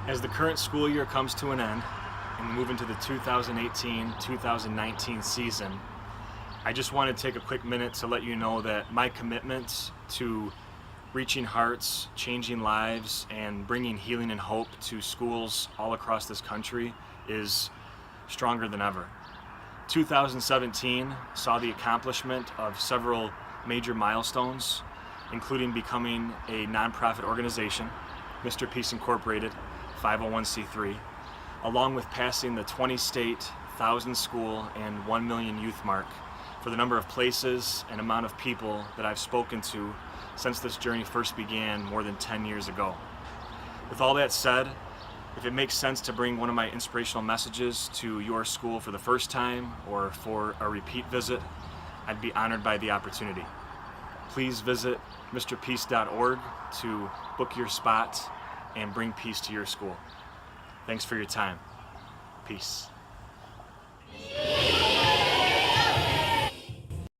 As the current school year comes to an end and we move into the 2018-2019 season, I just want to take a quick minute to let you know that my commitment to reaching hearts, changing lives, and bringing healing and hope to schools all across this country is stronger than ever. 2017 saw the accomplishment of several major milestones, including becoming a nonprofit organization, Mr. Peace Incorporated, 501c3, along with passing the 20-state, 1,000-school, and 1 million youth mark for the number of places and amount of people that I've spoken to since this journey first began more than 10 years ago. With all that said, if it makes sense to bring one of my inspirational messages to your school for the first time or for a repeat visit, I'd be honored by the opportunity. Please visit mrpeace.org to book your spot and bring peace to your school. Thanks for your time. Peace.